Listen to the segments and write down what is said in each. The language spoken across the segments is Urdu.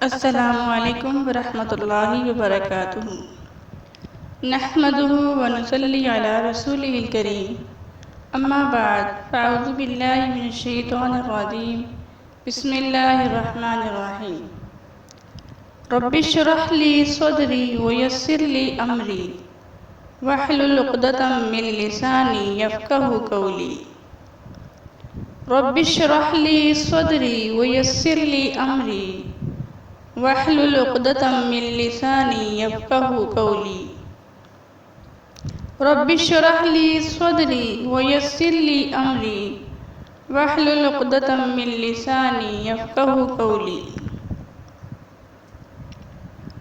السلام علیکم ورحمۃ اللہ وبرکاتہ۔ نحمدہ ونصلی علی رسولہ الکریم، اما بعد فاعوذ باللہ من الشیطان الرجیم، بسم اللہ الرحمن الرحیم۔ رب اشرح لی صدری ویسر لی امری واحلل عقدۃ من لسانی یفقہوا قولی۔ رب اشرح لی صدری ویسر لی امری واحلل عقدۃ من لسانی یفقہوا قولی۔ رب اشرح لی صدری ویسر لی امری واحلل عقدۃ من لسانی یفقہوا قولی۔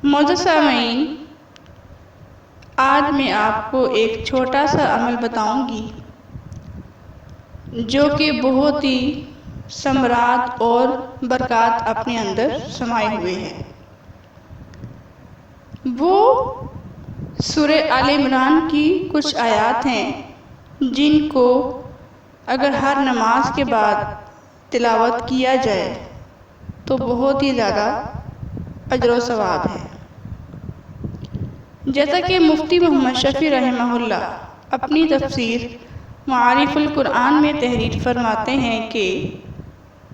معزز سامعین، آج میں آپ کو ایک چھوٹا سا عمل بتاؤں گی جو کہ بہت ہی ثمرات اور برکات اپنے اندر سمائے ہوئے ہیں۔ وہ سورہ آل عمران کی کچھ آیات ہیں جن کو اگر ہر نماز کے بعد تلاوت کیا جائے تو بہت ہی زیادہ اجر و ثواب ہے۔ جیسا کہ مفتی محمد شفیع رحمہ اللہ اپنی تفسیر معارف القرآن میں تحریر فرماتے ہیں کہ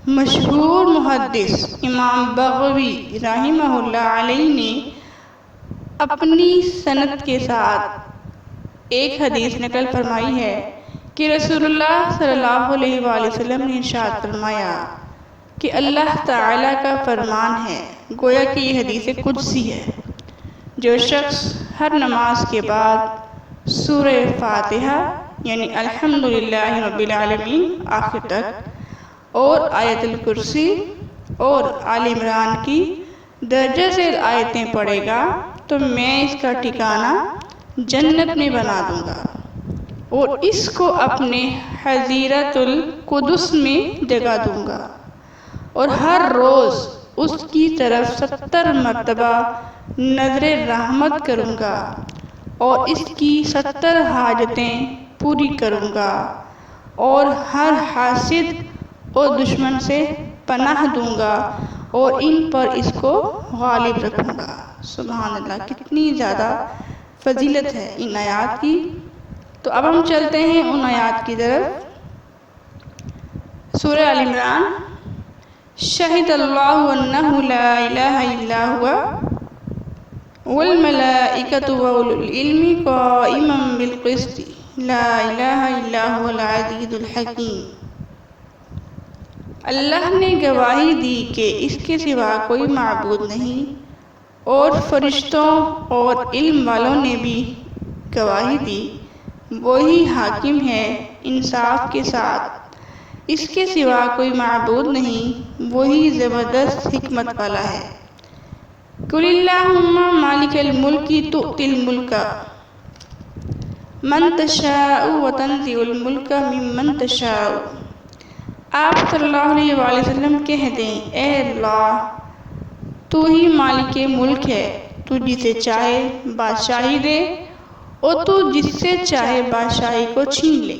مشہور محدث امام بغوی رحمہ اللہ علیہ نے اپنی سند کے ساتھ ایک حدیث نقل فرمائی ہے کہ رسول اللہ صلی اللہ علیہ وآلہ وسلم نے ارشاد فرمایا کہ اللہ تعالیٰ کا فرمان ہے، گویا کہ یہ حدیث قدسی ہے، جو شخص ہر نماز کے بعد سورہ فاتحہ یعنی الحمدللہ رب العالمین آخر تک اور آیت الکرسی اور آل عمران کی درجہ ذیل آیتیں پڑھے گا تو میں اس کا ٹھکانہ جنت میں بنا دوں گا اور اس کو اپنے حظیرۃ القدس میں جگہ دوں گا، اور ہر روز اس کی طرف 70 مرتبہ نظر رحمت کروں گا اور اس کی 70 حاجتیں پوری کروں گا، اور ہر حاسد اور دشمن سے پناہ دوں گا اور ان پر اس کو غالب رکھوں گا۔ سبحان اللہ، کتنی زیادہ فضیلت ہے ان آیات کی۔ تو اب ہم چلتے ہیں ان آیات کی طرف۔ سورہ آل عمران۔ شہد اللہ انہ لا الہ الا ہوا والملائکۃ واولو العلم قائما بالقسط لا الہ الا هو العزیز الحکیم۔ اللہ نے گواہی دی کہ اس کے سوا کوئی معبود نہیں، اور فرشتوں اور علم والوں نے بھی گواہی دی، وہی حاکم ہے انصاف کے ساتھ، اس کے سوا کوئی معبود نہیں، وہی زبردست حکمت والا ہے۔ قل اللہم مالک الملک تؤتی الملک من تشاء وتنزع الملک ممن تشاء۔ آپ صلی اللہ علیہ وآلہ وسلم کہہ دیں، اے اللہ، تو ہی مالک ملک ہے، تو جسے چاہے بادشاہی دے اور تو جس سے چاہے بادشاہی کو چھین لے۔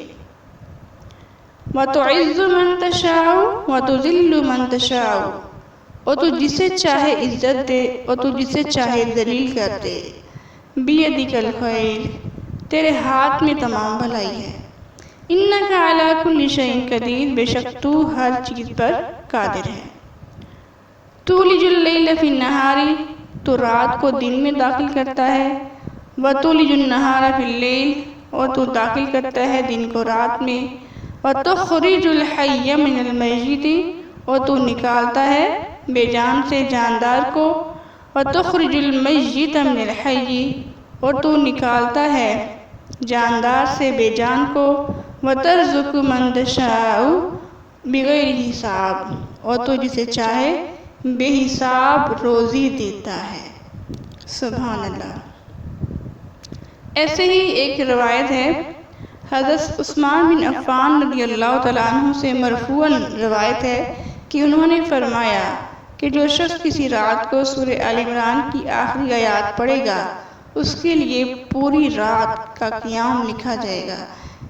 وَتُعِزُّ مَن تَشَاءُ وَتُذِلُّ مَن تَشَاءُ، اور تو جسے چاہے عزت دے اور تو جسے چاہے ذلیل کر دے۔ بِیَدِکَ الْخَیْرُ، تیرے ہاتھ میں تمام بھلائی ہے۔ اِنَّکَ عَلیٰ کُلِّ شَیْءٍ قدیر، بے شک تو ہر چیز پر قادر ہے۔ تُولِجُ اللَّیلَ فِی النَّہارِ، تو رات کو دن میں داخل کرتا ہے۔ وَتُولِجُ النَّہارَ فِی اللَّیلِ، اور تو داخل کرتا ہے دن کو رات میں۔ وَتُخْرِجُ الْحَیَّ مِنَ الْمیِّتِ، اور تو نکالتا ہے بے جان سے جاندار کو۔ وَتُخْرِجُ الْمَیِّتَ مِنَ الْحَیِّ، اور تو نکالتا ہے جاندار سے بے جان کو۔ وَتَرْزُقُ مَن تَشَاءُ بِغَیْرِ حساب، اور تو جسے چاہے بے حساب روزی دیتا ہے۔ سبحان اللہ۔ ایسے ہی ایک روایت ہے، حضرت عثمان بن عفان رضی اللہ تعالیٰ عنہ سے مرفوعاً روایت ہے کہ انہوں نے فرمایا کہ جو شخص کسی رات کو سورہ آل عمران کی آخری آیات پڑھے گا، اس کے لیے پوری رات کا قیام لکھا جائے گا،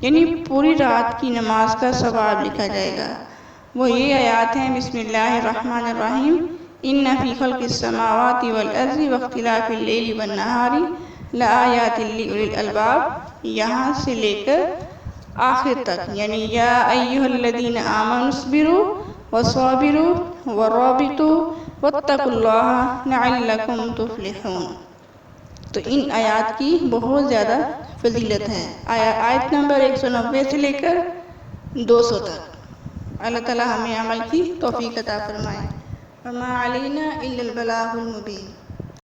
یعنی پوری رات کی نماز کا ثواب لکھا جائے گا۔ وہ یہ آیات ہیں، بسم اللہ الرحمن الرحیم، ان فی خلق السماوات والارض واختلاف اللیل والنہار لآیات لأولی الالباب، یہاں سے لے کر آخر تک، یعنی یا ایہا الذین آمنوا اصبروا وصابروا ورابطوا واتقوا اللہ لعلکم تفلحون۔ تو ان آیات کی بہت زیادہ فضیلت ہے۔ آیت نمبر 190 سے لے کر 200 تک۔ اللہ تعالی ہمیں عمل کی توفیق عطا فرمائے۔ وما علینا الا البلاغ المبین۔